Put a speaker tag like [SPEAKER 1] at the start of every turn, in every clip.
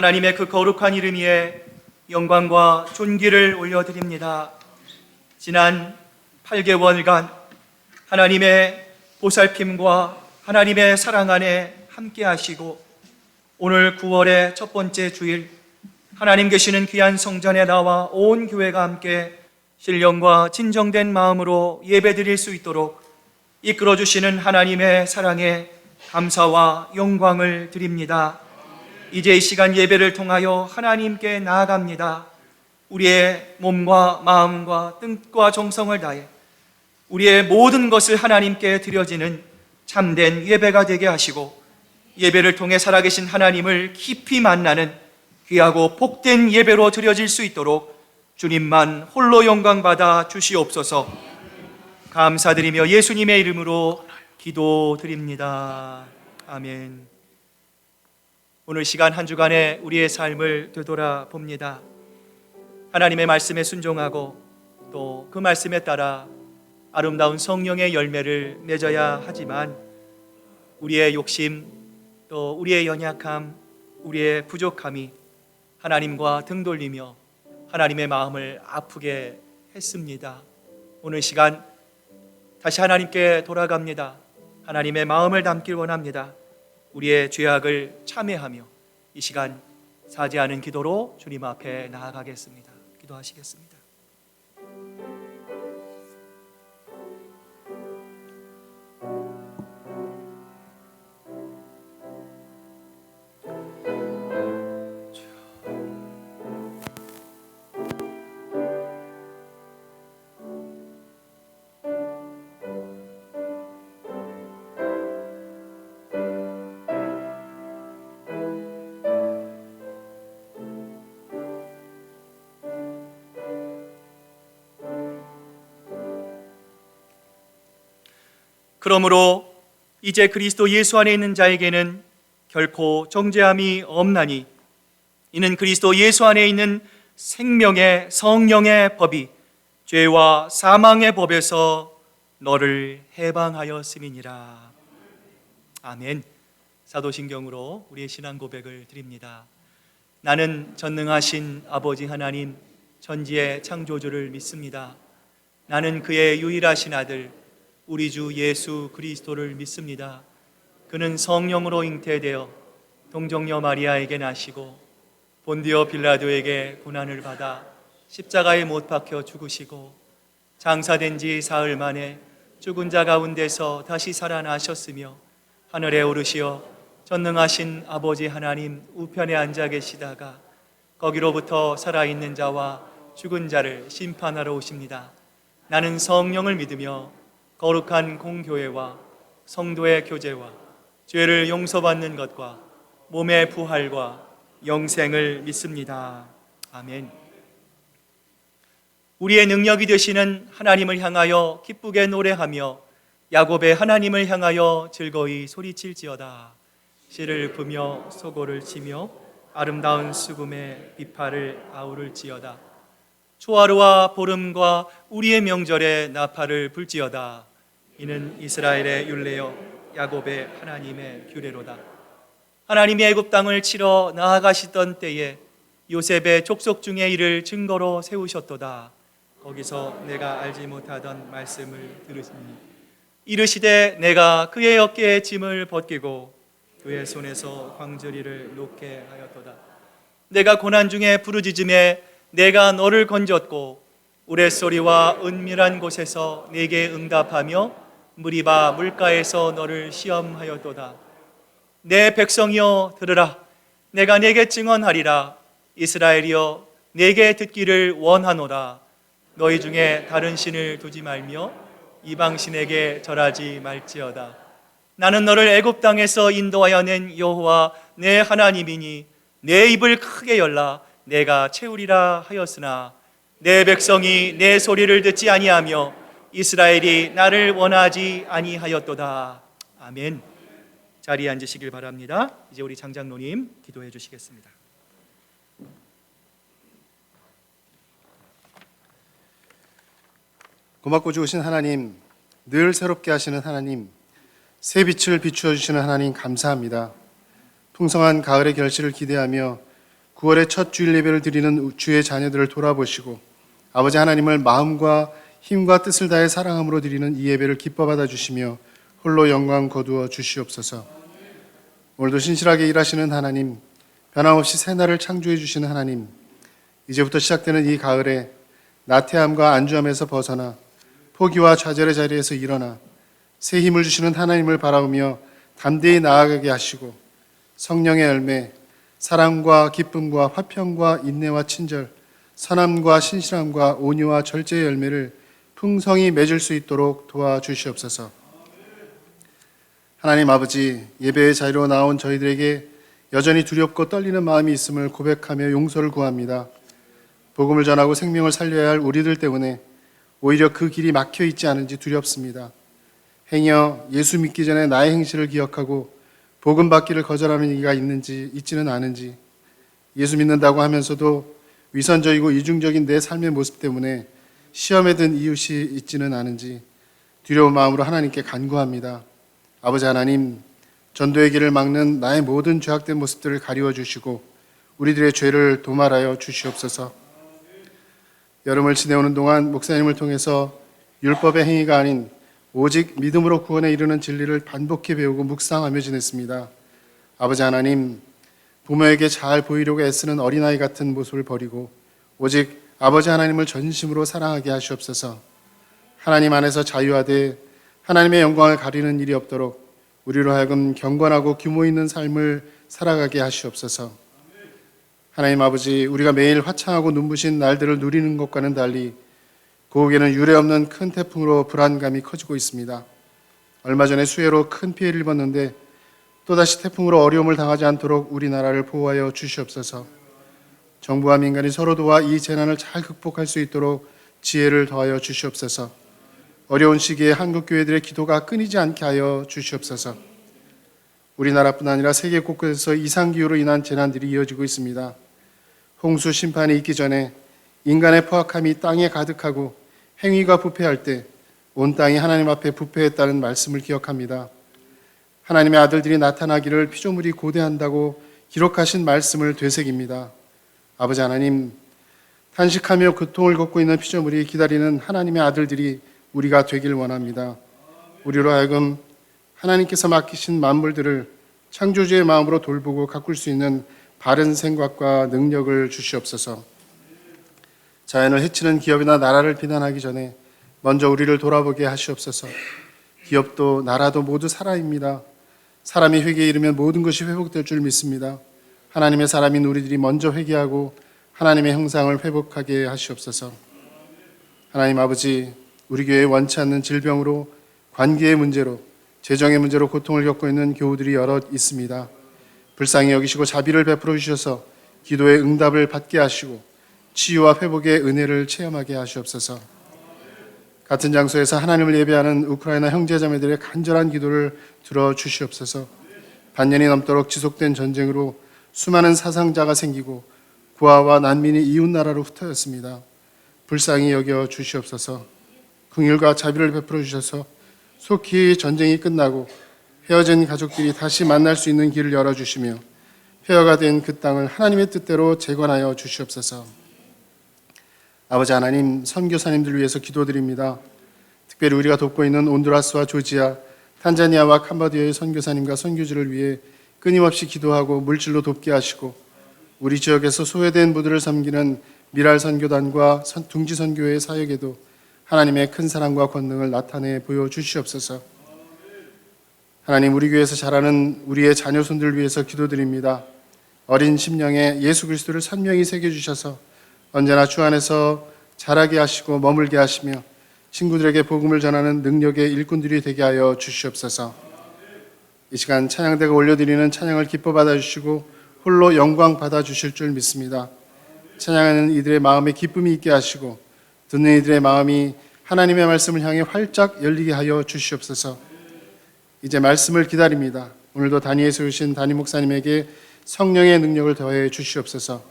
[SPEAKER 1] 하나님의 그 거룩한 이름 위에 영광과 존귀를 올려드립니다. 지난 8개월간 하나님의 보살핌과 하나님의 사랑 안에 함께 하시고 오늘 9월의 첫 번째 주일 하나님 계시는 귀한 성전에 나와 온 교회가 함께 신령과 진정된 마음으로 예배드릴 수 있도록 이끌어 주시는 하나님의 사랑에 감사와 영광을 드립니다. 이제 이 시간 예배를 통하여 하나님께 나아갑니다. 우리의 몸과 마음과 뜻과 정성을 다해 우리의 모든 것을 하나님께 드려지는 참된 예배가 되게 하시고 예배를 통해 살아계신 하나님을 깊이 만나는 귀하고 복된 예배로 드려질 수 있도록 주님만 홀로 영광받아 주시옵소서. 감사드리며 예수님의 이름으로 기도드립니다. 아멘. 오늘 시간 한 주간의 우리의 삶을 되돌아봅니다. 하나님의 말씀에 순종하고 또 그 말씀에 따라 아름다운 성령의 열매를 맺어야 하지만 우리의 욕심 또 우리의 연약함, 우리의 부족함이 하나님과 등 돌리며 하나님의 마음을 아프게 했습니다. 오늘 시간 다시 하나님께 돌아갑니다. 하나님의 마음을 담길 원합니다. 우리의 죄악을 참회하며 이 시간 사죄하는 기도로 주님 앞에 나아가겠습니다. 기도하시겠습니다. 그러므로 이제 그리스도 예수 안에 있는 자에게는 결코 정죄함이 없나니 이는 그리스도 예수 안에 있는 생명의 성령의 법이 죄와 사망의 법에서 너를 해방하였음이니라. 아멘. 사도신경으로 우리의 신앙 고백을 드립니다. 나는 전능하신 아버지 하나님 천지의 창조주를 믿습니다. 나는 그의 유일하신 아들 우리 주 예수 그리스도를 믿습니다. 그는 성령으로 잉태되어 동정녀 마리아에게 나시고 본디오 빌라도에게 고난을 받아 십자가에 못 박혀 죽으시고 장사된 지 사흘 만에 죽은 자 가운데서 다시 살아나셨으며 하늘에 오르시어 전능하신 아버지 하나님 우편에 앉아 계시다가 거기로부터 살아있는 자와 죽은 자를 심판하러 오십니다. 나는 성령을 믿으며 거룩한 공교회와 성도의 교제와 죄를 용서받는 것과 몸의 부활과 영생을 믿습니다. 아멘. 우리의 능력이 되시는 하나님을 향하여 기쁘게 노래하며 야곱의 하나님을 향하여 즐거이 소리칠지어다. 씨를 쁘며 소고를 치며 아름다운 수금의 비파를 아우를지어다. 초하루와 보름과 우리의 명절에 나팔을 불지어다. 이는 이스라엘의 율례요 야곱의 하나님의 규례로다. 하나님이 애굽 땅을 치러 나아가시던 때에 요셉의 족속 중에 이를 증거로 세우셨도다. 거기서 내가 알지 못하던 말씀을 들으시니 이르시되 내가 그의 어깨에 짐을 벗기고 그의 손에서 광주리를 놓게 하였도다. 내가 고난 중에 부르짖음에 내가 너를 건졌고 우레소리와 은밀한 곳에서 내게 응답하며 무리바 물가에서 너를 시험하였도다. 내 백성이여 들으라. 내가 내게 증언하리라. 이스라엘이여 내게 듣기를 원하노라. 너희 중에 다른 신을 두지 말며 이방신에게 절하지 말지어다. 나는 너를 애굽 땅에서 인도하여 낸 여호와 내 하나님이니 내 입을 크게 열라 내가 채우리라 하였으나 내 백성이 내 소리를 듣지 아니하며 이스라엘이 나를 원하지 아니하였도다. 아멘. 자리에 앉으시길 바랍니다. 이제 우리 장장로님 기도해 주시겠습니다.
[SPEAKER 2] 고맙고 좋으신 하나님, 늘 새롭게 하시는 하나님, 새 빛을 비추어 주시는 하나님 감사합니다. 풍성한 가을의 결실을 기대하며 9월의 첫 주일 예배를 드리는 주의 자녀들을 돌아보시고 아버지 하나님을 마음과 힘과 뜻을 다해 사랑함으로 드리는 이 예배를 기뻐 받아 주시며 홀로 영광 거두어 주시옵소서. 오늘도 신실하게 일하시는 하나님, 변함없이 새날을 창조해 주시는 하나님, 이제부터 시작되는 이 가을에 나태함과 안주함에서 벗어나 포기와 좌절의 자리에서 일어나 새 힘을 주시는 하나님을 바라보며 담대히 나아가게 하시고 성령의 열매, 사랑과 기쁨과 화평과 인내와 친절, 선함과 신실함과 온유와 절제의 열매를 풍성히 맺을 수 있도록 도와주시옵소서. 하나님 아버지, 예배의 자리로 나온 저희들에게 여전히 두렵고 떨리는 마음이 있음을 고백하며 용서를 구합니다. 복음을 전하고 생명을 살려야 할 우리들 때문에 오히려 그 길이 막혀 있지 않은지 두렵습니다. 행여 예수 믿기 전에 나의 행실을 기억하고 복음 받기를 거절하는 이가 있지는 않은지, 예수 믿는다고 하면서도 위선적이고 이중적인 내 삶의 모습 때문에 시험에 든 이웃이 있지는 않은지 두려운 마음으로 하나님께 간구합니다. 아버지 하나님, 전도의 길을 막는 나의 모든 죄악된 모습들을 가리워 주시고 우리들의 죄를 도말하여 주시옵소서. 여름을 지내오는 동안 목사님을 통해서 율법의 행위가 아닌 오직 믿음으로 구원에 이르는 진리를 반복해 배우고 묵상하며 지냈습니다. 아버지 하나님, 부모에게 잘 보이려고 애쓰는 어린아이 같은 모습을 버리고 오직 아버지 하나님을 전심으로 사랑하게 하시옵소서. 하나님 안에서 자유하되 하나님의 영광을 가리는 일이 없도록 우리로 하여금 경건하고 규모 있는 삶을 살아가게 하시옵소서. 하나님 아버지, 우리가 매일 화창하고 눈부신 날들을 누리는 것과는 달리 고국에는 유례없는 큰 태풍으로 불안감이 커지고 있습니다. 얼마 전에 수해로 큰 피해를 입었는데 또다시 태풍으로 어려움을 당하지 않도록 우리나라를 보호하여 주시옵소서. 정부와 민간이 서로 도와 이 재난을 잘 극복할 수 있도록 지혜를 더하여 주시옵소서. 어려운 시기에 한국 교회들의 기도가 끊이지 않게 하여 주시옵소서. 우리나라뿐 아니라 세계 곳곳에서 이상기후로 인한 재난들이 이어지고 있습니다. 홍수 심판이 있기 전에 인간의 포악함이 땅에 가득하고 행위가 부패할 때 온 땅이 하나님 앞에 부패했다는 말씀을 기억합니다. 하나님의 아들들이 나타나기를 피조물이 고대한다고 기록하신 말씀을 되새깁니다. 아버지 하나님, 탄식하며 고통을 겪고 있는 피조물이 기다리는 하나님의 아들들이 우리가 되길 원합니다. 우리로 하여금 하나님께서 맡기신 만물들을 창조주의 마음으로 돌보고 가꿀 수 있는 바른 생각과 능력을 주시옵소서. 자연을 해치는 기업이나 나라를 비난하기 전에 먼저 우리를 돌아보게 하시옵소서. 기업도 나라도 모두 사람입니다. 사람이 회개에 이르면 모든 것이 회복될 줄 믿습니다. 하나님의 사람인 우리들이 먼저 회개하고 하나님의 형상을 회복하게 하시옵소서. 하나님 아버지, 우리 교회에 원치 않는 질병으로, 관계의 문제로, 재정의 문제로 고통을 겪고 있는 교우들이 여럿 있습니다. 불쌍히 여기시고 자비를 베풀어 주셔서 기도의 응답을 받게 하시고 치유와 회복의 은혜를 체험하게 하시옵소서. 같은 장소에서 하나님을 예배하는 우크라이나 형제자매들의 간절한 기도를 들어주시옵소서. 반년이 넘도록 지속된 전쟁으로 수많은 사상자가 생기고 고아와 난민이 이웃나라로 흩어졌습니다. 불쌍히 여겨 주시옵소서. 긍휼과 자비를 베풀어 주셔서 속히 전쟁이 끝나고 헤어진 가족들이 다시 만날 수 있는 길을 열어주시며 폐허가 된 그 땅을 하나님의 뜻대로 재건하여 주시옵소서. 아버지 하나님, 선교사님들 위해서 기도드립니다. 특별히 우리가 돕고 있는 온두라스와 조지아, 탄자니아와 캄보디아의 선교사님과 선교주를 위해 끊임없이 기도하고 물질로 돕게 하시고 우리 지역에서 소외된 부들을 섬기는 미랄 선교단과 둥지 선교회의 사역에도 하나님의 큰 사랑과 권능을 나타내 보여주시옵소서. 하나님, 우리 교회에서 자라는 우리의 자녀손들을 위해서 기도드립니다. 어린 심령에 예수 그리스도를 선명히 새겨주셔서 언제나 주 안에서 자라게 하시고 머물게 하시며 친구들에게 복음을 전하는 능력의 일꾼들이 되게 하여 주시옵소서. 이 시간 찬양대가 올려드리는 찬양을 기뻐 받아주시고 홀로 영광 받아주실 줄 믿습니다. 찬양하는 이들의 마음에 기쁨이 있게 하시고 듣는 이들의 마음이 하나님의 말씀을 향해 활짝 열리게 하여 주시옵소서. 이제 말씀을 기다립니다. 오늘도 단위에 세우신 담임 목사님에게 성령의 능력을 더해 주시옵소서.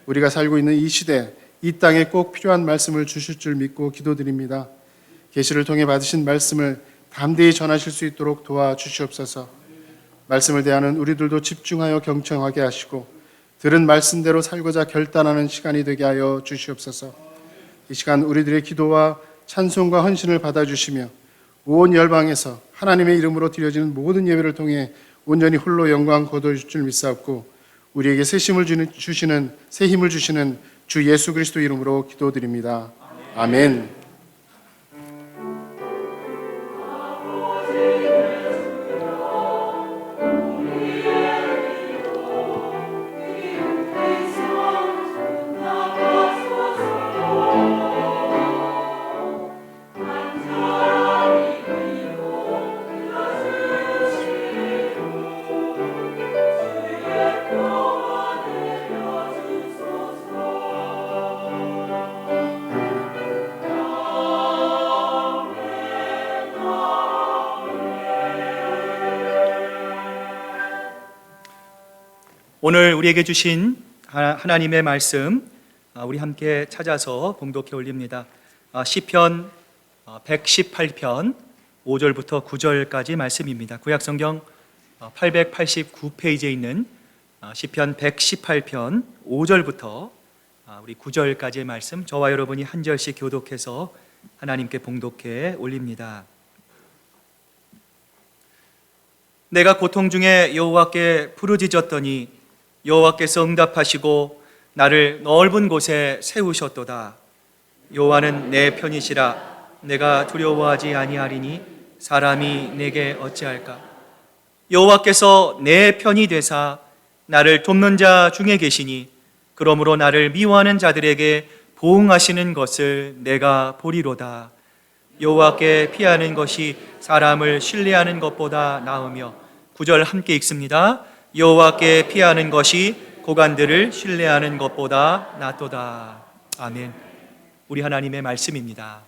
[SPEAKER 2] 우리가 살고 있는 이 시대, 이 땅에 꼭 필요한 말씀을 주실 줄 믿고 기도드립니다. 계시를 통해 받으신 말씀을 담대히 전하실 수 있도록 도와주시옵소서. 말씀을 대하는 우리들도 집중하여 경청하게 하시고 들은 말씀대로 살고자 결단하는 시간이 되게 하여 주시옵소서. 이 시간 우리들의 기도와 찬송과 헌신을 받아주시며 온 열방에서 하나님의 이름으로 드려지는 모든 예배를 통해 온전히 홀로 영광 거두실 줄 믿사옵고 우리에게 새 힘을 주시는 주 예수 그리스도 이름으로 기도드립니다. 아멘.
[SPEAKER 1] 오늘 우리에게 주신 하나님의 말씀 우리 함께 찾아서 봉독해 올립니다. 시편 118편 5절부터 9절까지 말씀입니다. 구약성경 889페이지에 있는 시편 118편 5절부터 우리 9절까지의 말씀, 저와 여러분이 한 절씩 교독해서 하나님께 봉독해 올립니다. 내가 고통 중에 여호와께 부르짖었더니 여호와께서 응답하시고 나를 넓은 곳에 세우셨도다. 여호와는 내 편이시라. 내가 두려워하지 아니하리니 사람이 내게 어찌할까. 여호와께서 내 편이 되사 나를 돕는 자 중에 계시니 그러므로 나를 미워하는 자들에게 보응하시는 것을 내가 보리로다. 여호와께 피하는 것이 사람을 신뢰하는 것보다 나으며, 9절 함께 읽습니다. 여호와께 피하는 것이 고관들을 신뢰하는 것보다 낫도다. 아멘. 우리 하나님의 말씀입니다.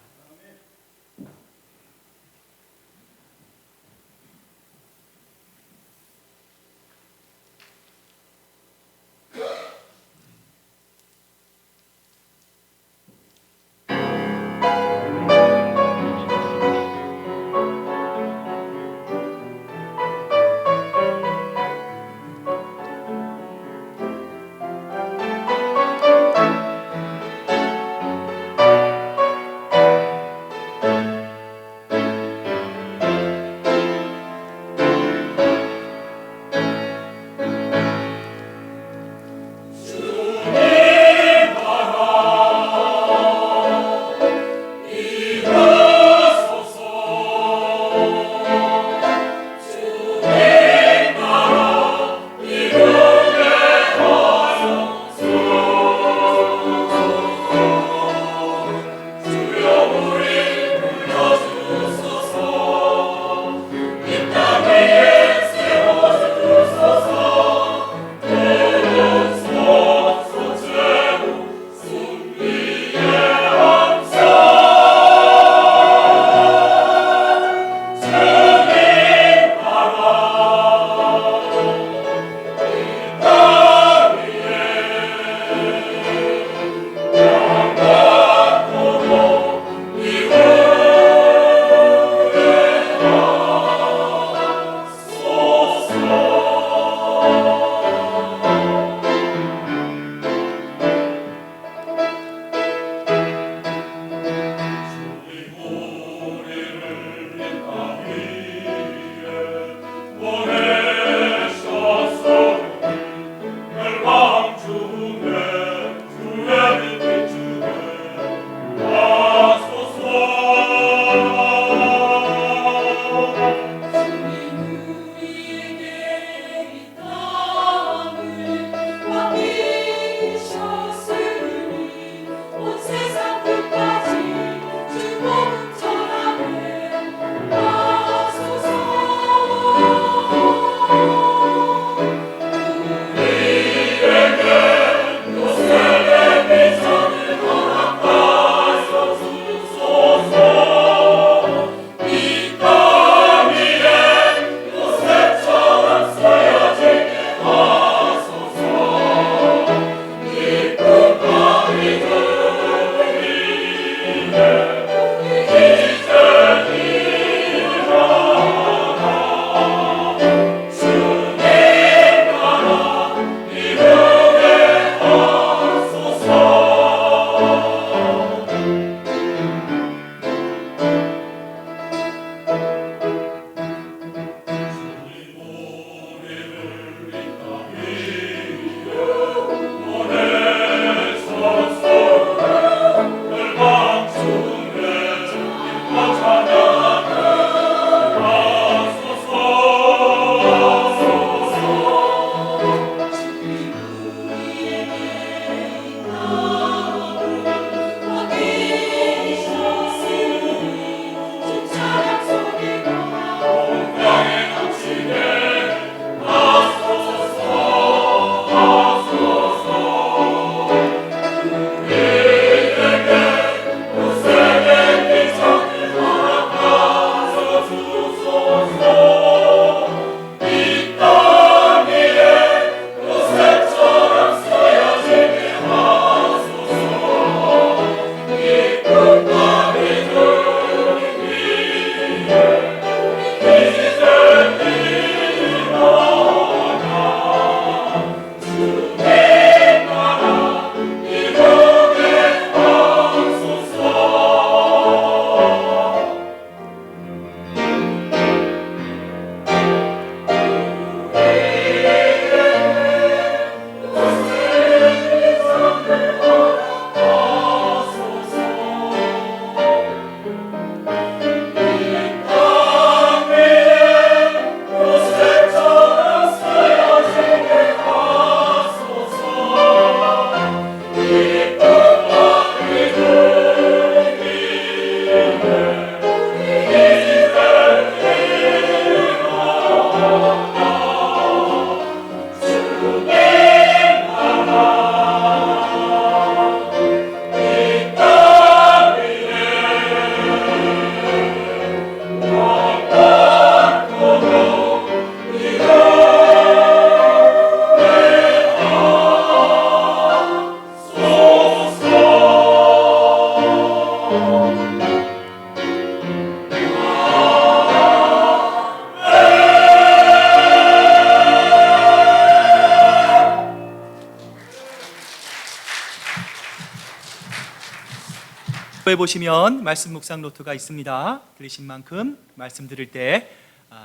[SPEAKER 1] 좌표에 보시면 말씀 묵상 노트가 있습니다. 들으신 만큼 말씀 들을 때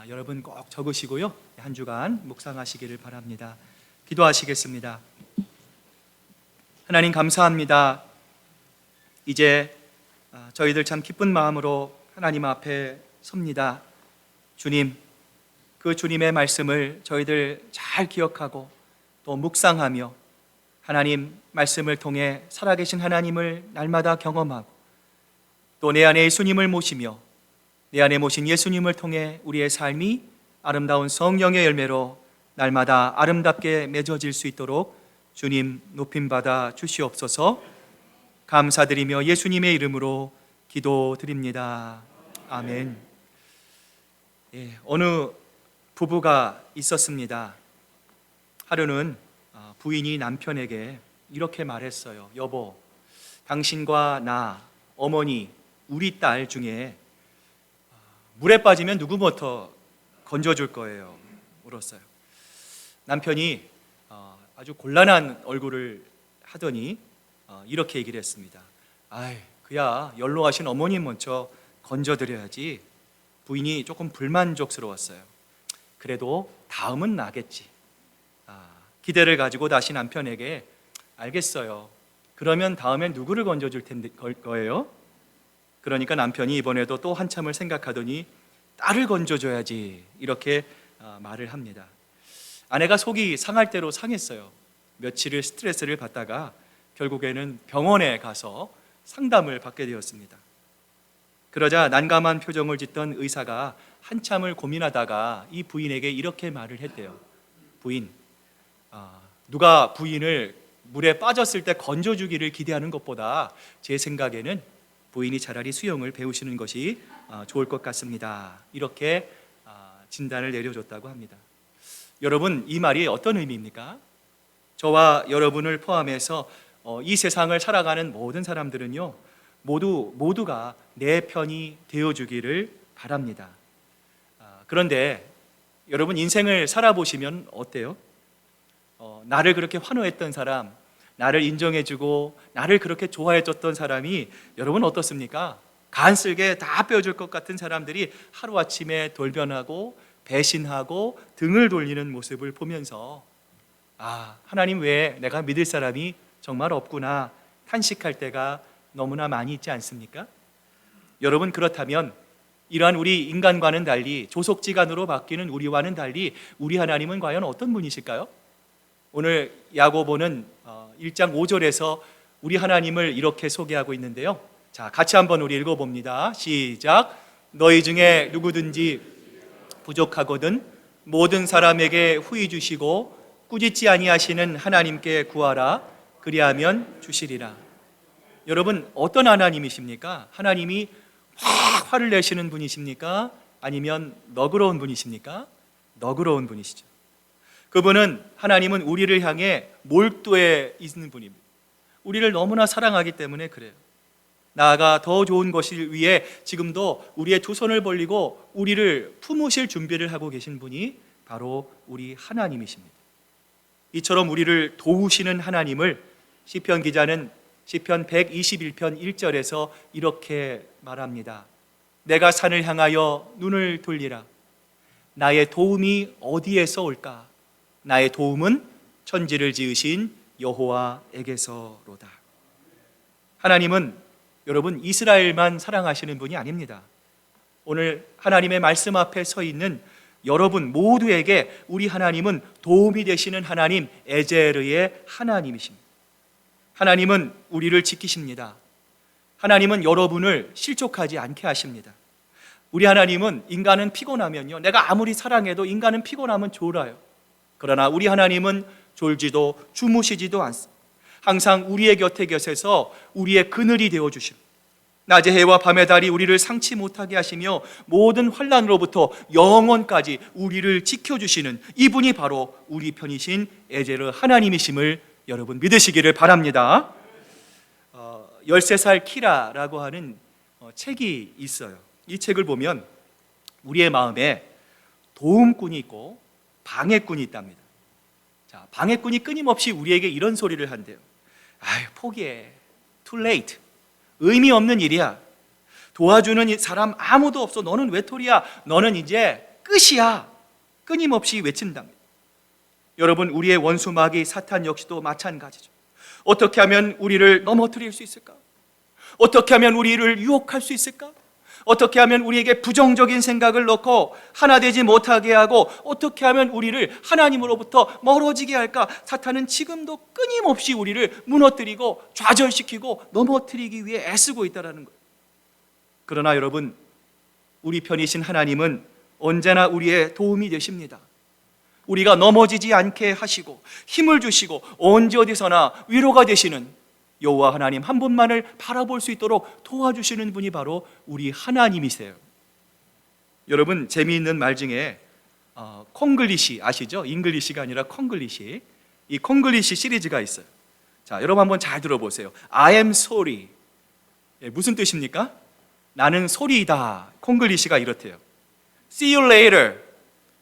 [SPEAKER 1] 여러분 꼭 적으시고요. 한 주간 묵상하시기를 바랍니다. 기도하시겠습니다. 하나님 감사합니다. 이제 저희들 참 기쁜 마음으로 하나님 앞에 섭니다. 주님, 그 주님의 말씀을 저희들 잘 기억하고 또 묵상하며 하나님 말씀을 통해 살아계신 하나님을 날마다 경험하고 또 내 안에 예수님을 모시며 내 안에 모신 예수님을 통해 우리의 삶이 아름다운 성령의 열매로 날마다 아름답게 맺어질 수 있도록 주님 높임받아 주시옵소서. 감사드리며 예수님의 이름으로 기도드립니다. 아멘. 어느 부부가 있었습니다. 하루는 부인이 남편에게 이렇게 말했어요. 여보, 당신과 나, 어머니, 우리 딸 중에 물에 빠지면 누구부터 건져줄 거예요? 물었어요. 남편이 아주 곤란한 얼굴을 하더니 이렇게 얘기를 했습니다. 아이, 그야 연로하신 어머님 먼저 건져드려야지. 부인이 조금 불만족스러웠어요. 그래도 다음은 나겠지. 기대를 가지고 다시 남편에게 알겠어요. 그러면 다음엔 누구를 건져줄 거예요? 그러니까 남편이 이번에도 또 한참을 생각하더니 딸을 건져줘야지 이렇게 말을 합니다. 아내가 속이 상할 대로 상했어요. 며칠을 스트레스를 받다가 결국에는 병원에 가서 상담을 받게 되었습니다. 그러자 난감한 표정을 짓던 의사가 한참을 고민하다가 이 부인에게 이렇게 말을 했대요. 부인, 누가 부인을 물에 빠졌을 때 건져주기를 기대하는 것보다 제 생각에는 부인이 차라리 수영을 배우시는 것이 좋을 것 같습니다. 이렇게 진단을 내려줬다고 합니다. 여러분, 이 말이 어떤 의미입니까? 저와 여러분을 포함해서 이 세상을 살아가는 모든 사람들은요, 모두가 내 편이 되어주기를 바랍니다. 그런데 여러분, 인생을 살아보시면 어때요? 나를 그렇게 환호했던 사람, 나를 인정해주고 나를 그렇게 좋아해줬던 사람이 여러분 어떻습니까? 간쓸게 다 빼어줄 것 같은 사람들이 하루아침에 돌변하고 배신하고 등을 돌리는 모습을 보면서 하나님 외에 내가 믿을 사람이 정말 없구나 탄식할 때가 너무나 많이 있지 않습니까? 여러분, 그렇다면 이러한 우리 인간과는 달리 조속지간으로 바뀌는 우리와는 달리 우리 하나님은 과연 어떤 분이실까요? 오늘 야고보는 1장 5절에서 우리 하나님을 이렇게 소개하고 있는데요. 자, 같이 한번 우리 읽어봅니다. 시작. 너희 중에 누구든지 부족하거든 모든 사람에게 후히 주시고 꾸짖지 아니하시는 하나님께 구하라. 그리하면 주시리라. 여러분, 어떤 하나님이십니까? 하나님이 확 화를 내시는 분이십니까? 아니면 너그러운 분이십니까? 너그러운 분이시죠. 그분은, 하나님은 우리를 향해 몰두해 있는 분입니다. 우리를 너무나 사랑하기 때문에 그래요. 나아가 더 좋은 것을 위해 지금도 우리의 두 손을 벌리고 우리를 품으실 준비를 하고 계신 분이 바로 우리 하나님이십니다. 이처럼 우리를 도우시는 하나님을 시편 기자는 시편 121편 1절에서 이렇게 말합니다. 내가 산을 향하여 눈을 돌리라. 나의 도움이 어디에서 올까? 나의 도움은 천지를 지으신 여호와에게서로다. 하나님은 여러분 이스라엘만 사랑하시는 분이 아닙니다. 오늘 하나님의 말씀 앞에 서 있는 여러분 모두에게 우리 하나님은 도움이 되시는 하나님, 에제르의 하나님이십니다. 하나님은 우리를 지키십니다. 하나님은 여러분을 실족하지 않게 하십니다. 우리 하나님은, 인간은 피곤하면요, 내가 아무리 사랑해도 인간은 피곤하면 졸아요. 그러나 우리 하나님은 졸지도 주무시지도 않습니다. 항상 우리의 곁에 계셔서 우리의 그늘이 되어주십니다. 낮의 해와 밤의 달이 우리를 상치 못하게 하시며 모든 환난으로부터 영원까지 우리를 지켜주시는 이분이 바로 우리 편이신 에제르 하나님이심을 여러분 믿으시기를 바랍니다. 13살 키라라고 하는 책이 있어요. 이 책을 보면 우리의 마음에 도움꾼이 있고 방해꾼이 있답니다. 자, 방해꾼이 끊임없이 우리에게 이런 소리를 한대요. 아유, 포기해. Too late. 의미 없는 일이야. 도와주는 사람 아무도 없어. 너는 외톨이야. 너는 이제 끝이야. 끊임없이 외친답니다. 여러분, 우리의 원수 마귀 사탄 역시도 마찬가지죠. 어떻게 하면 우리를 넘어뜨릴 수 있을까? 어떻게 하면 우리를 유혹할 수 있을까? 어떻게 하면 우리에게 부정적인 생각을 넣고 하나 되지 못하게 하고 어떻게 하면 우리를 하나님으로부터 멀어지게 할까? 사탄은 지금도 끊임없이 우리를 무너뜨리고 좌절시키고 넘어뜨리기 위해 애쓰고 있다는 거예요. 그러나 여러분, 우리 편이신 하나님은 언제나 우리의 도움이 되십니다. 우리가 넘어지지 않게 하시고 힘을 주시고 언제 어디서나 위로가 되시는 여호와 하나님 한 분만을 바라볼 수 있도록 도와주시는 분이 바로 우리 하나님이세요. 여러분, 재미있는 말 중에 콩글리시 아시죠? 잉글리시가 아니라 콩글리시. 이 콩글리시 시리즈가 있어요. 자, 여러분 한번 잘 들어보세요. I am sorry. 무슨 뜻입니까? 나는 소리이다. 콩글리시가 이렇대요. See you later.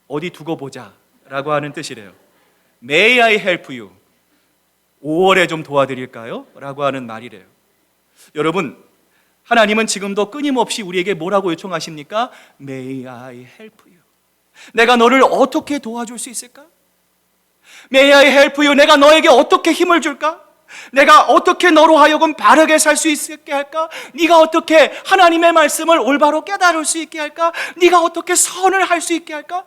[SPEAKER 1] 어디 두고 보자 라고 하는 뜻이래요. May I help you? 5월에 좀 도와드릴까요? 라고 하는 말이래요. 여러분, 하나님은 지금도 끊임없이 우리에게 뭐라고 요청하십니까? May I help you? 내가 너를 어떻게 도와줄 수 있을까? May I help you? 내가 너에게 어떻게 힘을 줄까? 내가 어떻게 너로 하여금 바르게 살 수 있게 할까? 네가 어떻게 하나님의 말씀을 올바로 깨달을 수 있게 할까? 네가 어떻게 선을 할 수 있게 할까?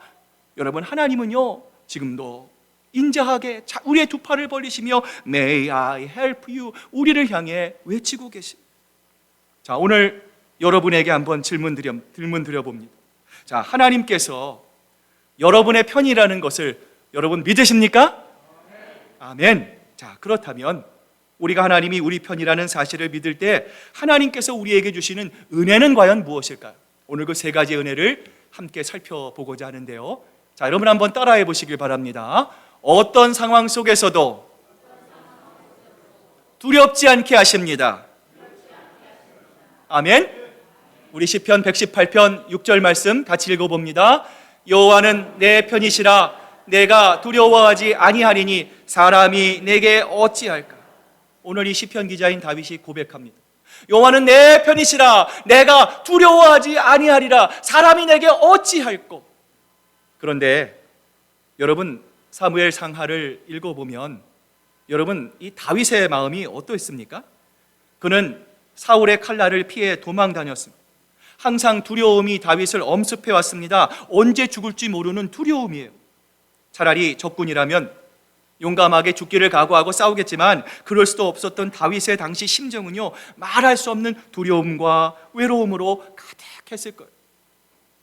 [SPEAKER 1] 여러분, 하나님은요 지금도 인자하게 우리의 두 팔을 벌리시며 May I help you? 우리를 향해 외치고 계십니다. 자, 오늘 여러분에게 한번 질문 드려봅니다. 자, 하나님께서 여러분의 편이라는 것을 여러분 믿으십니까? 아멘. 자, 그렇다면 우리가 하나님이 우리 편이라는 사실을 믿을 때 하나님께서 우리에게 주시는 은혜는 과연 무엇일까요? 오늘 그 세 가지 은혜를 함께 살펴보고자 하는데요. 자, 여러분 한번 따라해 보시길 바랍니다. 어떤 상황 속에서도 두렵지 않게 하십니다. 아멘. 우리 시편 118편 6절 말씀 같이 읽어봅니다. 여호와는 내 편이시라. 내가 두려워하지 아니하리니 사람이 내게 어찌할까? 오늘 이 시편 기자인 다윗이 고백합니다. 여호와는 내 편이시라. 내가 두려워하지 아니하리라. 사람이 내게 어찌할꼬? 그런데 여러분, 사무엘 상하를 읽어보면 여러분, 이 다윗의 마음이 어떠했습니까? 그는 사울의 칼날을 피해 도망 다녔습니다. 항상 두려움이 다윗을 엄습해 왔습니다. 언제 죽을지 모르는 두려움이에요. 차라리 적군이라면 용감하게 죽기를 각오하고 싸우겠지만 그럴 수도 없었던 다윗의 당시 심정은요, 말할 수 없는 두려움과 외로움으로 가득했을 거예요.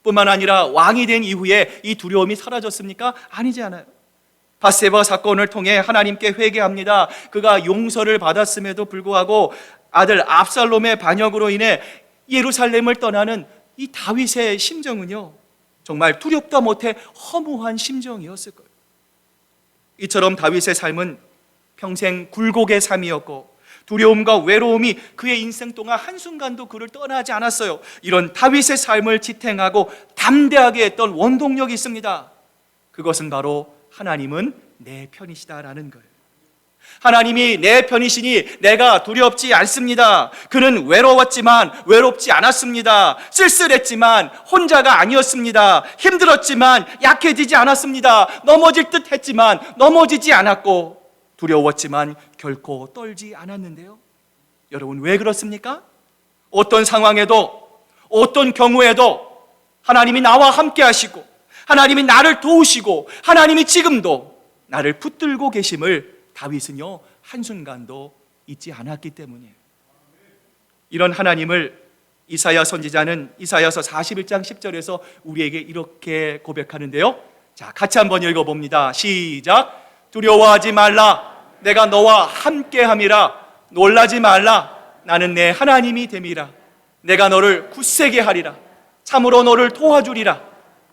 [SPEAKER 1] 뿐만 아니라 왕이 된 이후에 이 두려움이 사라졌습니까? 아니지 않아요. 밧세바 사건을 통해 하나님께 회개합니다. 그가 용서를 받았음에도 불구하고 아들 압살롬의 반역으로 인해 예루살렘을 떠나는 이 다윗의 심정은요, 정말 두렵다 못해 허무한 심정이었을 거예요. 이처럼 다윗의 삶은 평생 굴곡의 삶이었고 두려움과 외로움이 그의 인생 동안 한순간도 그를 떠나지 않았어요. 이런 다윗의 삶을 지탱하고 담대하게 했던 원동력이 있습니다. 그것은 바로 하나님은 내 편이시다라는 거예요. 하나님이 내 편이시니 내가 두렵지 않습니다. 그는 외로웠지만 외롭지 않았습니다. 쓸쓸했지만 혼자가 아니었습니다. 힘들었지만 약해지지 않았습니다. 넘어질 듯 했지만 넘어지지 않았고 두려웠지만 결코 떨지 않았는데요. 여러분, 왜 그렇습니까? 어떤 상황에도 어떤 경우에도 하나님이 나와 함께 하시고 하나님이 나를 도우시고 하나님이 지금도 나를 붙들고 계심을 다윗은요 한순간도 잊지 않았기 때문이에요. 이런 하나님을 이사야 선지자는 이사야서 41장 10절에서 우리에게 이렇게 고백하는데요. 자, 같이 한번 읽어봅니다. 시작. 두려워하지 말라. 내가 너와 함께함이라. 놀라지 말라. 나는 내 하나님이 됨이라. 내가 너를 굳세게 하리라. 참으로 너를 도와주리라.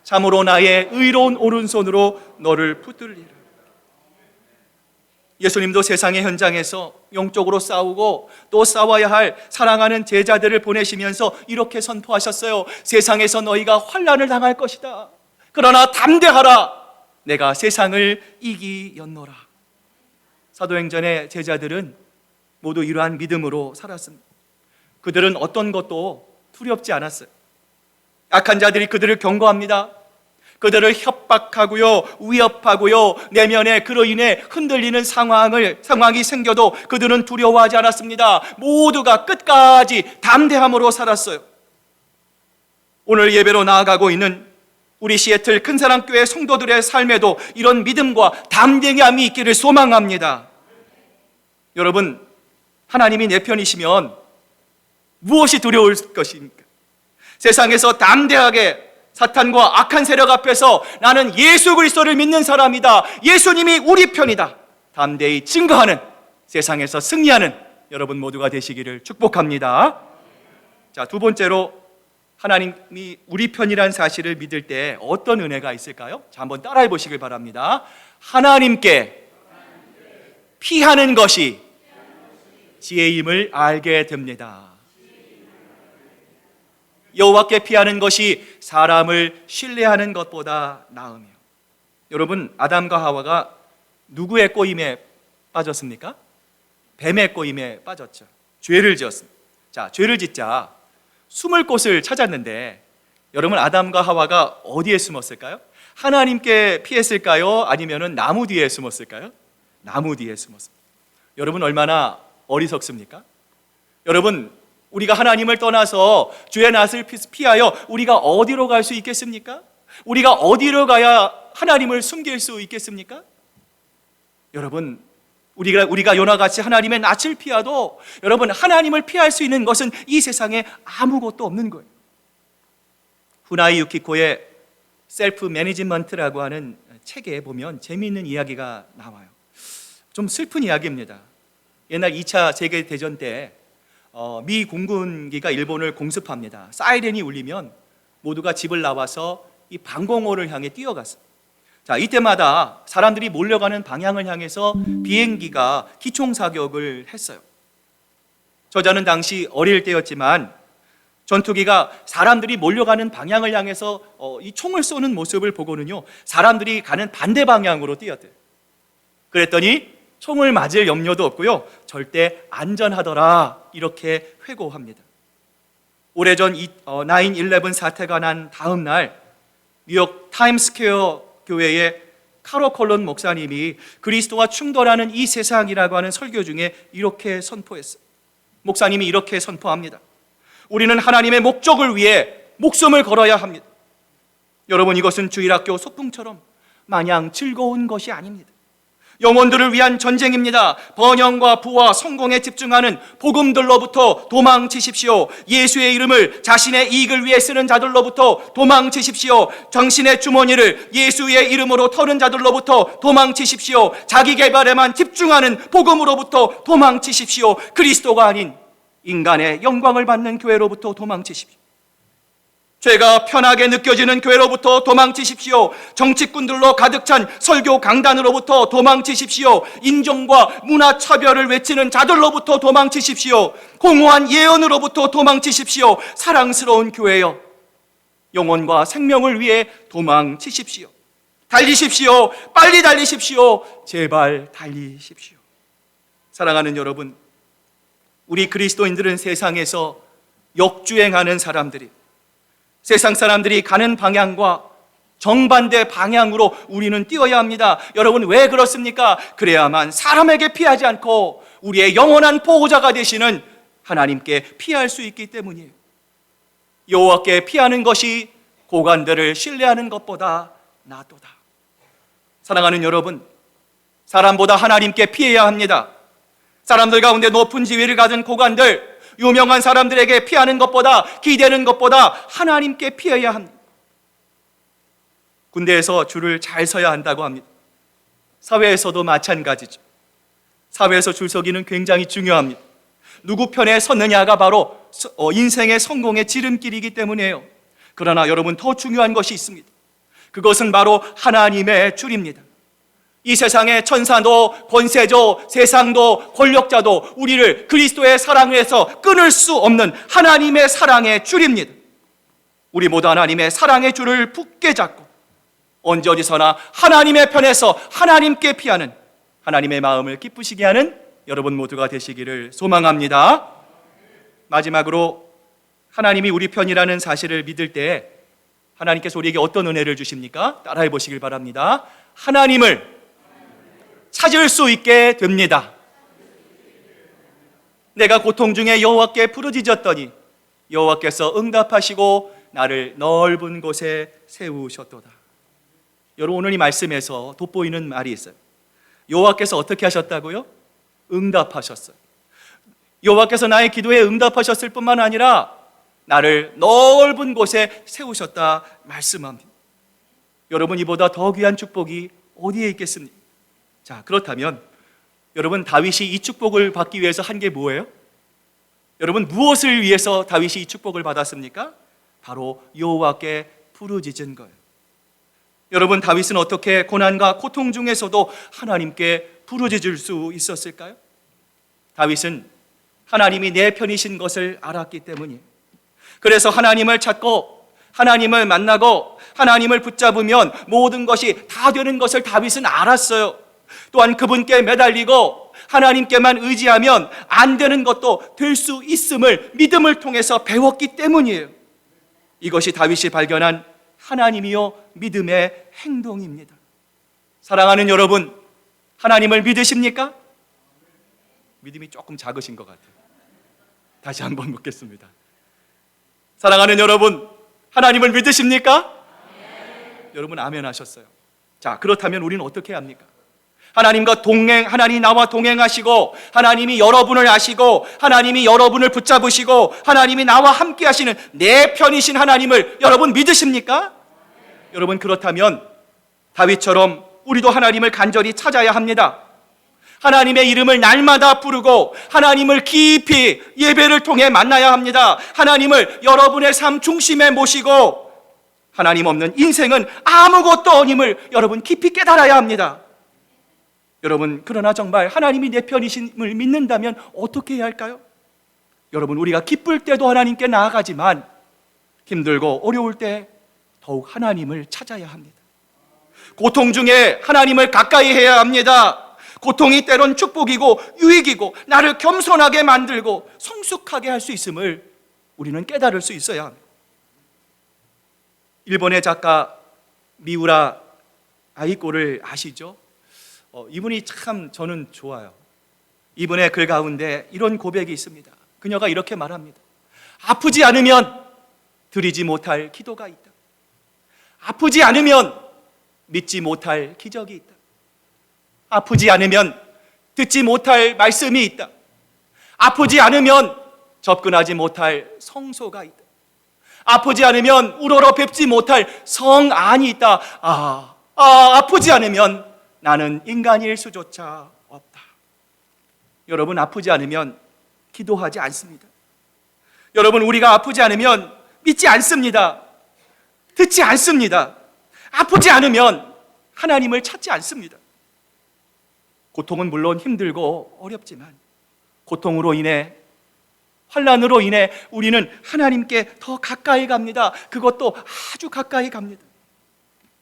[SPEAKER 1] 참으로 나의 의로운 오른손으로 너를 붙들리라. 예수님도 세상의 현장에서 영적으로 싸우고 또 싸워야 할 사랑하는 제자들을 보내시면서 이렇게 선포하셨어요. 세상에서 너희가 환난을 당할 것이다. 그러나 담대하라. 내가 세상을 이기었노라. 사도행전의 제자들은 모두 이러한 믿음으로 살았습니다. 그들은 어떤 것도 두렵지 않았어요. 악한 자들이 그들을 경고합니다. 그들을 협박하고요, 위협하고요, 내면에 그로 인해 흔들리는 상황이 생겨도 그들은 두려워하지 않았습니다. 모두가 끝까지 담대함으로 살았어요. 오늘 예배로 나아가고 있는 우리 시애틀 큰사랑교회 성도들의 삶에도 이런 믿음과 담대함이 있기를 소망합니다. 여러분, 하나님이 내 편이시면 무엇이 두려울 것입니까? 세상에서 담대하게 사탄과 악한 세력 앞에서 나는 예수 그리스도를 믿는 사람이다, 예수님이 우리 편이다, 담대히 증거하는, 세상에서 승리하는 여러분 모두가 되시기를 축복합니다. 자, 두 번째로 하나님이 우리 편이라는 사실을 믿을 때 어떤 은혜가 있을까요? 자, 한번 따라해 보시길 바랍니다. 하나님께 피하는 것이 지혜임을 알게 됩니다. 여호와께 피하는 것이 사람을 신뢰하는 것보다 나으며. 여러분, 아담과 하와가 누구의 꼬임에 빠졌습니까? 뱀의 꼬임에 빠졌죠. 죄를 지었습니다. 자, 죄를 짓자 숨을 곳을 찾았는데 여러분, 아담과 하와가 어디에 숨었을까요? 하나님께 피했을까요? 아니면 나무 뒤에 숨었을까요? 나무 뒤에 숨었습니다. 여러분, 얼마나 어리석습니까? 여러분, 우리가 하나님을 떠나서 죄의 낯을 피하여 우리가 어디로 갈 수 있겠습니까? 우리가 어디로 가야 하나님을 숨길 수 있겠습니까? 여러분, 우리가 요나같이 하나님의 낯을 피하도 여러분, 하나님을 피할 수 있는 것은 이 세상에 아무것도 없는 거예요. 후나이 유키코의 셀프 매니지먼트라고 하는 책에 보면 재미있는 이야기가 나와요. 좀 슬픈 이야기입니다. 옛날 2차 세계대전 때 미 공군기가 일본을 공습합니다. 사이렌이 울리면 모두가 집을 나와서 이 방공호를 향해 뛰어갔어요. 자, 이때마다 사람들이 몰려가는 방향을 향해서 비행기가 기총사격을 했어요. 저자는 당시 어릴 때였지만 전투기가 사람들이 몰려가는 방향을 향해서 이 총을 쏘는 모습을 보고는요, 사람들이 가는 반대 방향으로 뛰었대요. 그랬더니 총을 맞을 염려도 없고요, 절대 안전하더라, 이렇게 회고합니다. 오래전 9/11 사태가 난 다음 날 뉴욕 타임스퀘어 교회의 카로 콜론 목사님이 그리스도와 충돌하는 이 세상이라고 하는 설교 중에 이렇게 선포했어요. 목사님이 이렇게 선포합니다. 우리는 하나님의 목적을 위해 목숨을 걸어야 합니다. 여러분, 이것은 주일학교 소풍처럼 마냥 즐거운 것이 아닙니다. 영혼들을 위한 전쟁입니다. 번영과 부와 성공에 집중하는 복음들로부터 도망치십시오. 예수의 이름을 자신의 이익을 위해 쓰는 자들로부터 도망치십시오. 당신의 주머니를 예수의 이름으로 터는 자들로부터 도망치십시오. 자기 개발에만 집중하는 복음으로부터 도망치십시오. 그리스도가 아닌 인간의 영광을 받는 교회로부터 도망치십시오. 죄가 편하게 느껴지는 교회로부터 도망치십시오. 정치꾼들로 가득 찬 설교 강단으로부터 도망치십시오. 인종과 문화 차별을 외치는 자들로부터 도망치십시오. 공허한 예언으로부터 도망치십시오. 사랑스러운 교회여, 영혼과 생명을 위해 도망치십시오. 달리십시오. 빨리 달리십시오. 제발 달리십시오. 사랑하는 여러분, 우리 그리스도인들은 세상에서 역주행하는 사람들이, 세상 사람들이 가는 방향과 정반대 방향으로 우리는 뛰어야 합니다. 여러분, 왜 그렇습니까? 그래야만 사람에게 피하지 않고 우리의 영원한 보호자가 되시는 하나님께 피할 수 있기 때문이에요. 여호와께 피하는 것이 고관들을 신뢰하는 것보다 낫도다. 사랑하는 여러분, 사람보다 하나님께 피해야 합니다. 사람들 가운데 높은 지위를 가진 고관들, 유명한 사람들에게 피하는 것보다, 기대는 것보다 하나님께 피해야 합니다. 군대에서 줄을 잘 서야 한다고 합니다. 사회에서도 마찬가지죠. 사회에서 줄 서기는 굉장히 중요합니다. 누구 편에 섰느냐가 바로 인생의 성공의 지름길이기 때문이에요. 그러나 여러분, 더 중요한 것이 있습니다. 그것은 바로 하나님의 줄입니다. 이 세상의 천사도, 권세도, 세상도, 권력자도 우리를 그리스도의 사랑에서 끊을 수 없는 하나님의 사랑의 줄입니다. 우리 모두 하나님의 사랑의 줄을 굳게 잡고 언제 어디서나 하나님의 편에서 하나님께 피하는, 하나님의 마음을 기쁘시게 하는 여러분 모두가 되시기를 소망합니다. 마지막으로 하나님이 우리 편이라는 사실을 믿을 때 하나님께서 우리에게 어떤 은혜를 주십니까? 따라해 보시길 바랍니다. 하나님을 찾을 수 있게 됩니다. 내가 고통 중에 여호와께 부르짖었더니 여호와께서 응답하시고 나를 넓은 곳에 세우셨도다. 여러분, 오늘 이 말씀에서 돋보이는 말이 있어요. 여호와께서 어떻게 하셨다고요? 응답하셨어요. 여호와께서 나의 기도에 응답하셨을 뿐만 아니라 나를 넓은 곳에 세우셨다 말씀합니다. 여러분, 이보다 더 귀한 축복이 어디에 있겠습니까? 자, 그렇다면 여러분, 다윗이 이 축복을 받기 위해서 한 게 뭐예요? 여러분, 무엇을 위해서 다윗이 이 축복을 받았습니까? 바로 여호와께 부르짖은 거예요. 여러분, 다윗은 어떻게 고난과 고통 중에서도 하나님께 부르짖을 수 있었을까요? 다윗은 하나님이 내 편이신 것을 알았기 때문이에요. 그래서 하나님을 찾고 하나님을 만나고 하나님을 붙잡으면 모든 것이 다 되는 것을 다윗은 알았어요. 또한 그분께 매달리고 하나님께만 의지하면 안 되는 것도 될 수 있음을 믿음을 통해서 배웠기 때문이에요. 이것이 다윗이 발견한 하나님이요 믿음의 행동입니다. 사랑하는 여러분, 하나님을 믿으십니까? 믿음이 조금 작으신 것 같아요. 다시 한번 묻겠습니다. 사랑하는 여러분, 하나님을 믿으십니까? 여러분, 아멘 하셨어요. 자, 그렇다면 우리는 어떻게 해야 합니까? 하나님과 하나님이 나와 동행하시고 하나님이 여러분을 아시고 하나님이 여러분을 붙잡으시고 하나님이 나와 함께 하시는 내 편이신 하나님을 여러분 믿으십니까? 여러분, 그렇다면 다윗처럼 우리도 하나님을 간절히 찾아야 합니다. 하나님의 이름을 날마다 부르고 하나님을 깊이 예배를 통해 만나야 합니다. 하나님을 여러분의 삶 중심에 모시고 하나님 없는 인생은 아무것도 아님을 여러분 깊이 깨달아야 합니다. 여러분, 그러나 정말 하나님이 내 편이심을 믿는다면 어떻게 해야 할까요? 여러분, 우리가 기쁠 때도 하나님께 나아가지만 힘들고 어려울 때 더욱 하나님을 찾아야 합니다. 고통 중에 하나님을 가까이 해야 합니다. 고통이 때론 축복이고 유익이고 나를 겸손하게 만들고 성숙하게 할 수 있음을 우리는 깨달을 수 있어야 합니다. 일본의 작가 미우라 아이코를 아시죠? 이분이 참 저는 좋아요. 이분의 글 가운데 이런 고백이 있습니다. 그녀가 이렇게 말합니다. 아프지 않으면 드리지 못할 기도가 있다. 아프지 않으면 믿지 못할 기적이 있다. 아프지 않으면 듣지 못할 말씀이 있다. 아프지 않으면 접근하지 못할 성소가 있다. 아프지 않으면 우러러 뵙지 못할 성안이 있다. 아프지 않으면 나는 인간일 수조차 없다. 여러분, 아프지 않으면 기도하지 않습니다. 여러분, 우리가 아프지 않으면 믿지 않습니다. 듣지 않습니다. 아프지 않으면 하나님을 찾지 않습니다. 고통은 물론 힘들고 어렵지만 고통으로 인해, 환난으로 인해 우리는 하나님께 더 가까이 갑니다. 그것도 아주 가까이 갑니다.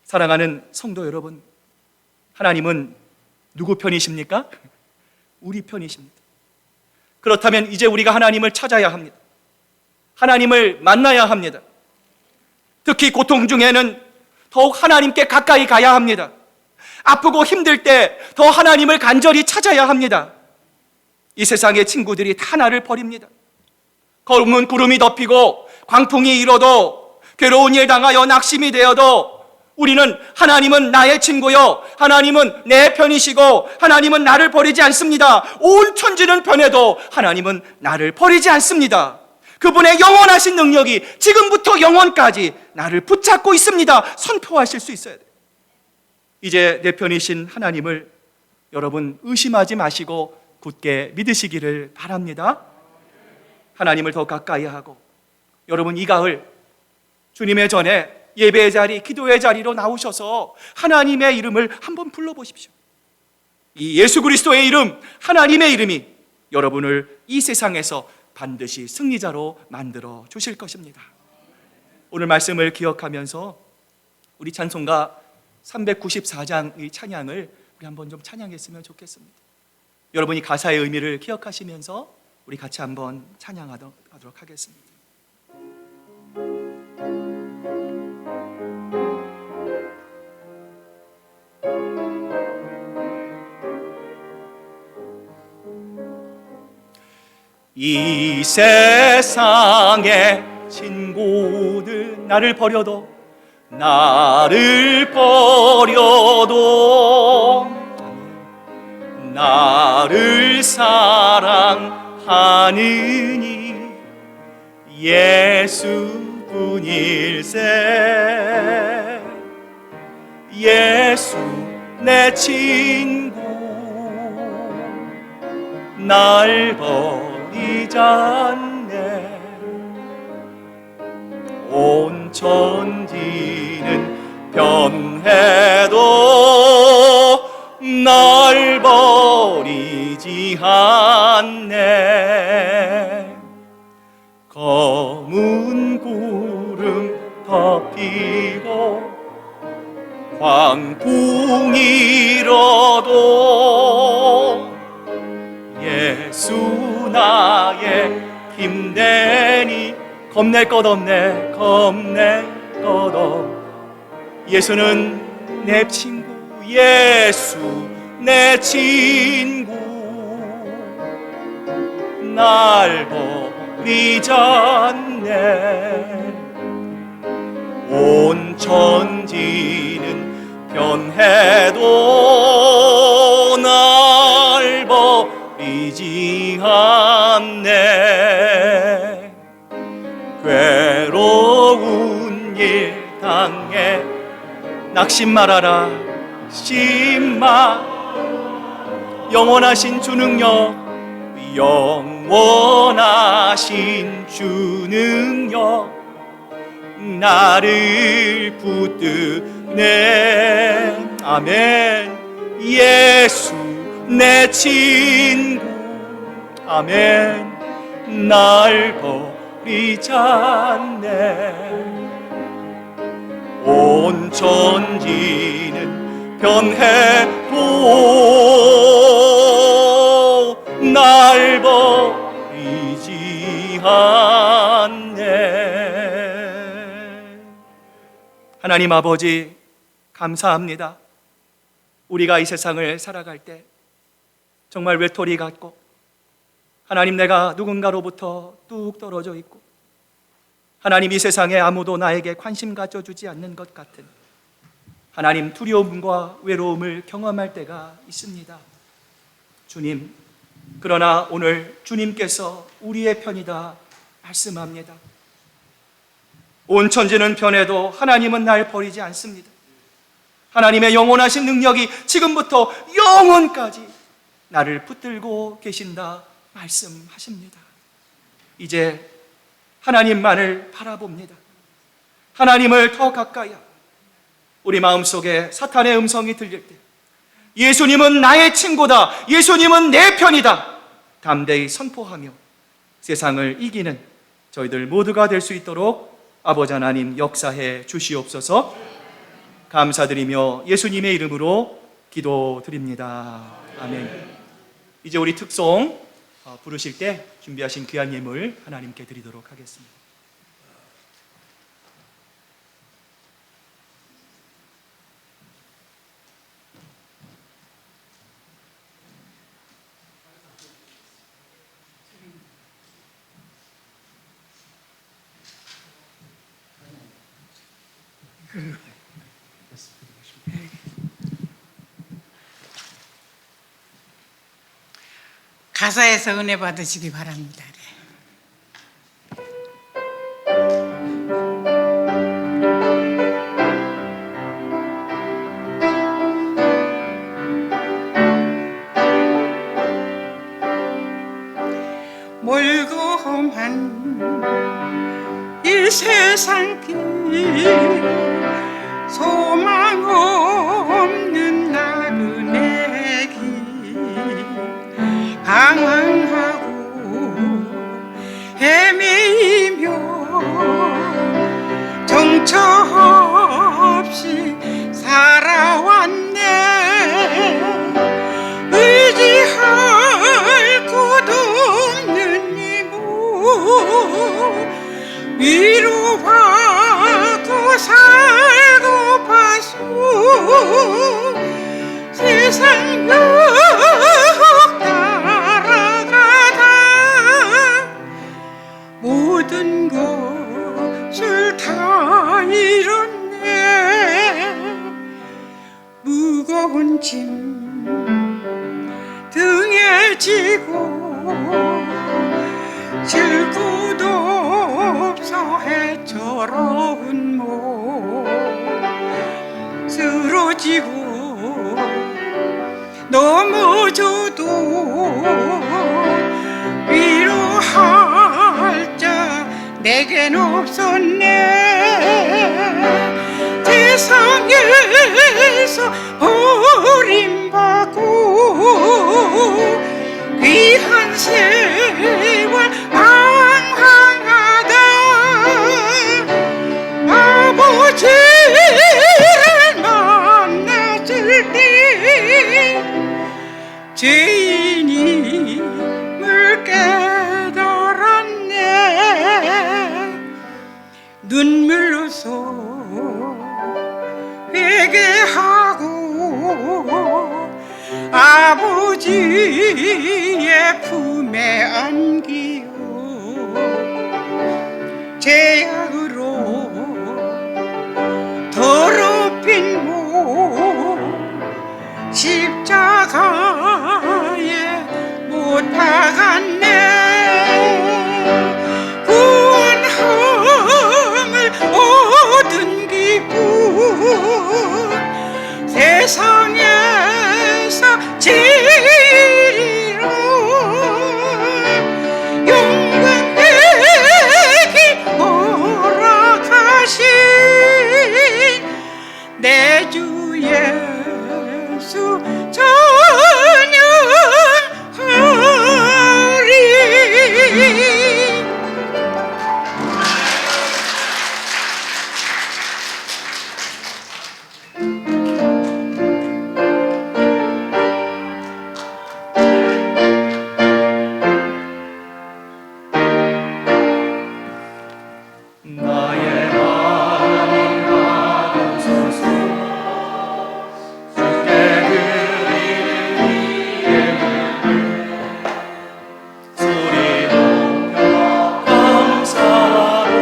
[SPEAKER 1] 사랑하는 성도 여러분, 하나님은 누구 편이십니까? 우리 편이십니다. 그렇다면 이제 우리가 하나님을 찾아야 합니다. 하나님을 만나야 합니다. 특히 고통 중에는 더욱 하나님께 가까이 가야 합니다. 아프고 힘들 때 더 하나님을 간절히 찾아야 합니다. 이 세상의 친구들이 다 나를 버립니다. 검은 구름이 덮이고 광풍이 일어도 괴로운 일 당하여 낙심이 되어도 우리는 하나님은 나의 친구요, 하나님은 내 편이시고 하나님은 나를 버리지 않습니다. 온 천지는 변해도 하나님은 나를 버리지 않습니다. 그분의 영원하신 능력이 지금부터 영원까지 나를 붙잡고 있습니다. 선포하실 수 있어야 돼요. 이제 내 편이신 하나님을 여러분 의심하지 마시고 굳게 믿으시기를 바랍니다. 하나님을 더 가까이 하고, 여러분 이 가을 주님의 전에 예배의 자리, 기도의 자리로 나오셔서 하나님의 이름을 한번 불러보십시오. 이 예수 그리스도의 이름, 하나님의 이름이 여러분을 이 세상에서 반드시 승리자로 만들어 주실 것입니다. 오늘 말씀을 기억하면서 우리 찬송가 394장의 찬양을 우리 한번 좀 찬양했으면 좋겠습니다. 여러분이 가사의 의미를 기억하시면서 우리 같이 한번 찬양하도록 하도록 하겠습니다. 이 세상의 친구들 나를 버려도 나를 사랑하느니 예수뿐일세. 예수 내 친구 날 버리지 않네. 온 천지는 변해도 날 버리지 않네. 검은 구름 덮이고 광풍이 일어도 예수 나의 힘내니 겁낼 것 없네. 겁낼 것 없. 예수는 내 친구. 예수 내 친구 날 버리지 않네. 온 천지는 변해도 날 버리지 않네. 괴로운 일 당해 낙심 말아라. 심마 영원하신 주 능력, 영원하신 주 능력 나를 붙드네. 아멘. 예수 내 친구. 아멘. 날 버리지 않네. 온 천지는 변해도 날 버리지 않네. 하나님 아버지 감사합니다. 우리가 이 세상을 살아갈 때 정말 외톨이 같고 하나님 내가 누군가로부터 뚝 떨어져 있고 하나님 이 세상에 아무도 나에게 관심 가져주지 않는 것 같은 하나님 두려움과 외로움을 경험할 때가 있습니다. 주님, 그러나 오늘 주님께서 우리의 편이다 말씀합니다. 온 천지는 변해도 하나님은 날 버리지 않습니다. 하나님의 영원하신 능력이 지금부터 영원까지 나를 붙들고 계신다 말씀하십니다. 이제 하나님만을 바라봅니다. 하나님을 더 가까이 하고 우리 마음속에 사탄의 음성이 들릴 때 예수님은 나의 친구다, 예수님은 내 편이다 담대히 선포하며 세상을 이기는 저희들 모두가 될 수 있도록 아버지 하나님 역사해 주시옵소서. 감사드리며 예수님의 이름으로 기도드립니다. 아멘. 이제 우리 특송 부르실 때 준비하신 귀한 예물 하나님께 드리도록 하겠습니다.
[SPEAKER 3] 가사에서 은혜 받으시기 바랍니다. 멀고만 이 세상 길 소망 없는 나그네 길 방황하고 헤매이며 정처 없이 살아왔네. 의지할 곳 없는 이 위로받고 살고파서 세상 벽 따라가다 모든 것을 다 잃었네. 무거운 짐 등에 지고 질 곳도 없어 해처로운 몸 쓰러지고 넘어져도 위로할 자 내겐 없었네. 세상에서 버림받고 귀한 세월 방황하다 아버지를 만났을 때 죄인임을 깨달았네. 눈물로써 회개하고 아버지의 품에 안기요. 죄악으로 더럽힌 몸 십자가에 못 박았네. 구원함을 얻은 기쁨 세상에서 제일이로 영광되기 허락하신 내 주 예수 찬양하리.
[SPEAKER 1] 나의 하나님 나옵소서. 주께 드리는 예물을 소리 높여 감사로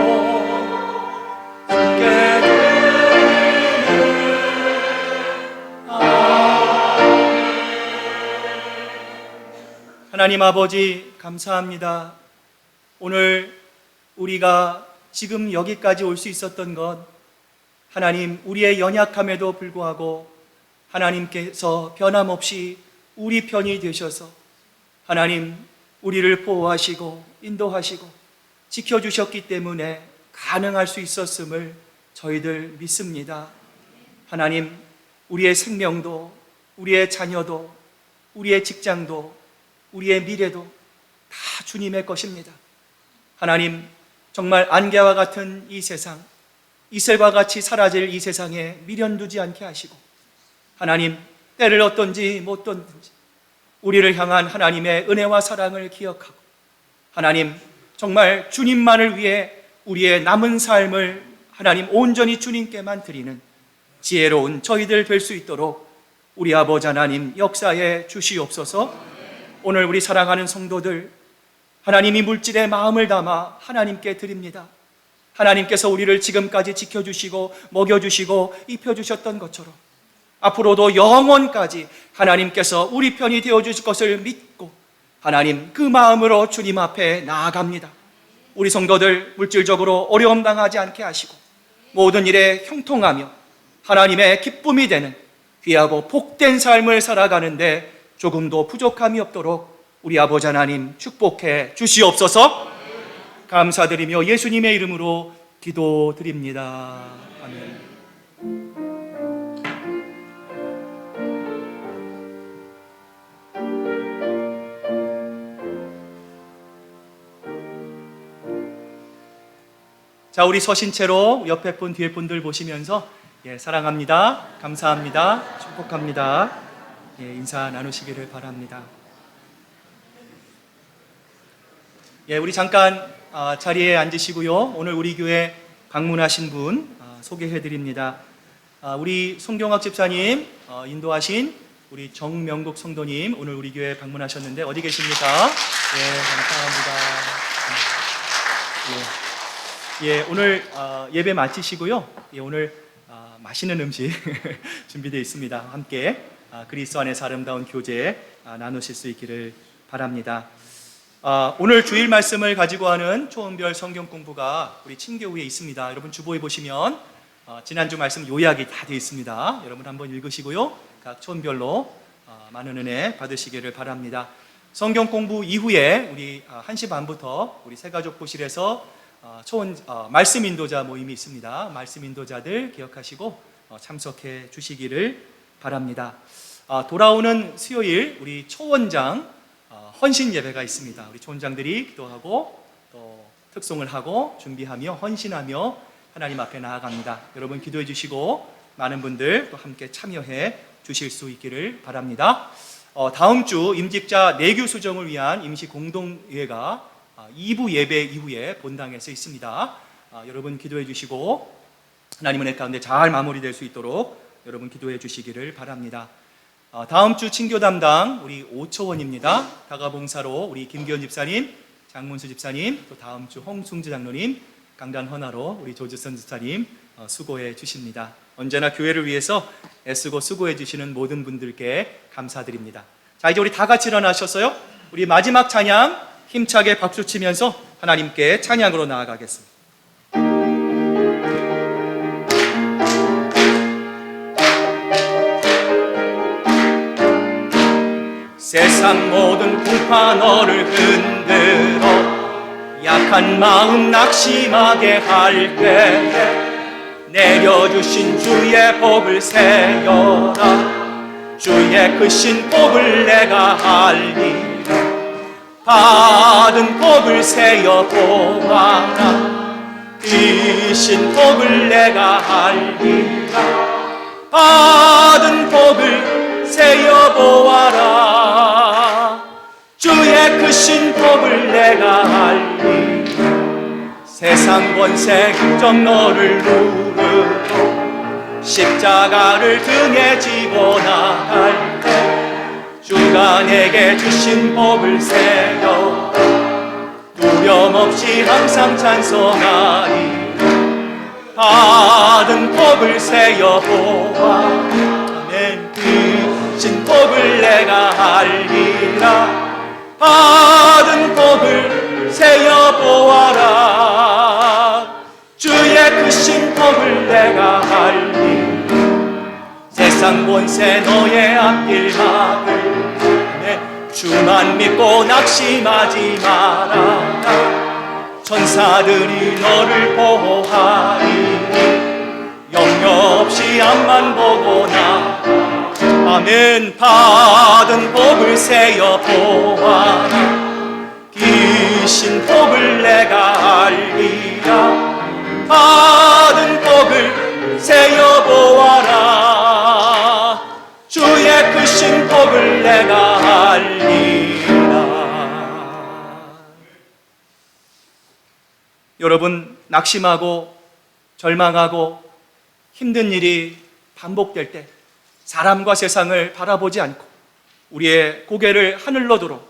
[SPEAKER 1] 주께 드리는 하나님 아버지 감사합니다. 오늘 우리가 지금 여기까지 올 수 있었던 것, 하나님 우리의 연약함에도 불구하고 하나님께서 변함없이 우리 편이 되셔서 하나님 우리를 보호하시고 인도하시고 지켜주셨기 때문에 가능할 수 있었음을 저희들 믿습니다. 하나님 우리의 생명도 우리의 자녀도 우리의 직장도 우리의 미래도 다 주님의 것입니다. 하나님 정말 안개와 같은 이 세상, 이슬과 같이 사라질 이 세상에 미련두지 않게 하시고 하나님 때를 어떤지 못 떴는지 우리를 향한 하나님의 은혜와 사랑을 기억하고 하나님 정말 주님만을 위해 우리의 남은 삶을 하나님 온전히 주님께만 드리는 지혜로운 저희들 될 수 있도록 우리 아버지 하나님 역사에 주시옵소서. 오늘 우리 사랑하는 성도들 하나님이 물질의 마음을 담아 하나님께 드립니다. 하나님께서 우리를 지금까지 지켜주시고 먹여주시고 입혀주셨던 것처럼 앞으로도 영원까지 하나님께서 우리 편이 되어주실 것을 믿고 하나님 그 마음으로 주님 앞에 나아갑니다. 우리 성도들 물질적으로 어려움 당하지 않게 하시고 모든 일에 형통하며 하나님의 기쁨이 되는 귀하고 복된 삶을 살아가는데 조금도 부족함이 없도록 우리 아버지 하나님 축복해 주시옵소서. 감사드리며 예수님의 이름으로 기도드립니다. 아멘. 자, 우리 서신 채로 옆에 분 뒤에 분들 보시면서 사랑합니다, 감사합니다, 축복합니다, 인사 나누시기를 바랍니다. 예, 우리 잠깐 자리에 앉으시고요. 오늘 우리 교회 방문하신 분 소개해 드립니다. 우리 송경학 집사님 인도하신 우리 정명국 성도님 오늘 우리 교회 방문하셨는데 어디 계십니까? 예, 감사합니다. 예, 오늘 예배 마치시고요. 예, 오늘 맛있는 음식 준비되어 있습니다. 함께 그리스도 안에서 아름다운 교제 나누실 수 있기를 바랍니다. 오늘 주일 말씀을 가지고 하는 초원별 성경 공부가 우리 친교회에 있습니다. 여러분 주보에 보시면 지난주 말씀 요약이 다 되어 있습니다. 여러분 한번 읽으시고요. 각 초원별로 많은 은혜 받으시기를 바랍니다. 성경 공부 이후에 우리 1시 반부터 우리 새가족 부실에서 초원 말씀 인도자 모임이 있습니다. 말씀 인도자들 기억하시고 참석해 주시기를 바랍니다. 돌아오는 수요일 우리 초원장 헌신 예배가 있습니다. 우리 초원장들이 기도하고 또 특송을 하고 준비하며 헌신하며 하나님 앞에 나아갑니다. 여러분 기도해 주시고 많은 분들 또 함께 참여해 주실 수 있기를 바랍니다. 다음 주 임직자 내규 수정을 위한 임시 공동회가 2부 예배 이후에 본당에서 있습니다. 여러분 기도해 주시고 하나님 은혜 가운데 잘 마무리될 수 있도록 여러분 기도해 주시기를 바랍니다. 다음 주 친교 담당 우리 오초원입니다. 다가봉사로 우리 김기현 집사님, 장문수 집사님, 또 다음 주 홍승주 장로님, 강단 헌화로 우리 조주선 집사님 수고해 주십니다. 언제나 교회를 위해서 애쓰고 수고해 주시는 모든 분들께 감사드립니다. 자, 이제 우리 다 같이 일어나셨어요? 우리 마지막 찬양 힘차게 박수치면서 하나님께 찬양으로 나아가겠습니다. 세상 모든 풍파 너를 흔들어 약한 마음 낙심하게 할 때에 내려주신 주의 복을 세여라. 주의 크신 복을 내가 알리라. 받은 복을 세여 보아라. 크신 복을 내가 알리라. 받은 복을 세여 보아라. 주의 크신 복을 내가 알리라. 세상 권세 극적 너를 누르고 십자가를 등에 지고 나갈 때 주가 내게 주신 복을 세여 두려움 없이 항상 찬송하리. 받은 복을 세여 보아. 아멘. 주신 복을 내가 알리라. 받은 복을 세여 보아라. 주의 크신 복을 내가 알리라. 세상 권세 너의 앞길 막을 주만 믿고 낙심하지 마라. 천사들이 너를 보호하리. 염려 없이 앞만 보고 나. 아멘. 받은 복을 세여 보아라. 기신 복을 내가 알리라. 받은 복을 세여 보아라. 주의 크신 복을 내가 알리라. 여러분 낙심하고 절망하고 힘든 일이 반복될 때 사람과 세상을 바라보지 않고 우리의 고개를 하늘로 들어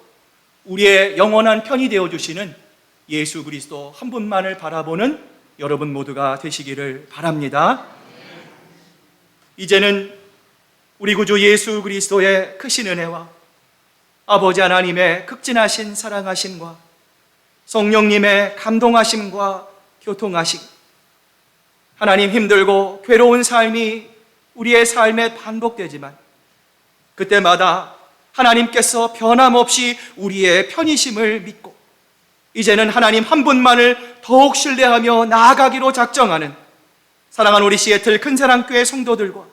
[SPEAKER 1] 우리의 영원한 편이 되어주시는 예수 그리스도 한 분만을 바라보는 여러분 모두가 되시기를 바랍니다. 이제는 우리 구주 예수 그리스도의 크신 은혜와 아버지 하나님의 극진하신 사랑하심과 성령님의 감동하심과 교통하심, 하나님 힘들고 괴로운 삶이 우리의 삶에 반복되지만 그때마다 하나님께서 변함없이 우리의 편이심을 믿고 이제는 하나님 한 분만을 더욱 신뢰하며 나아가기로 작정하는 사랑하는 우리 시애틀 큰사랑교회 성도들과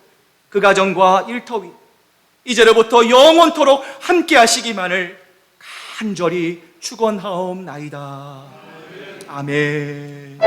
[SPEAKER 1] 그 가정과 일터위 이제로부터 영원토록 함께 하시기만을 간절히 축원하옵나이다. 아멘.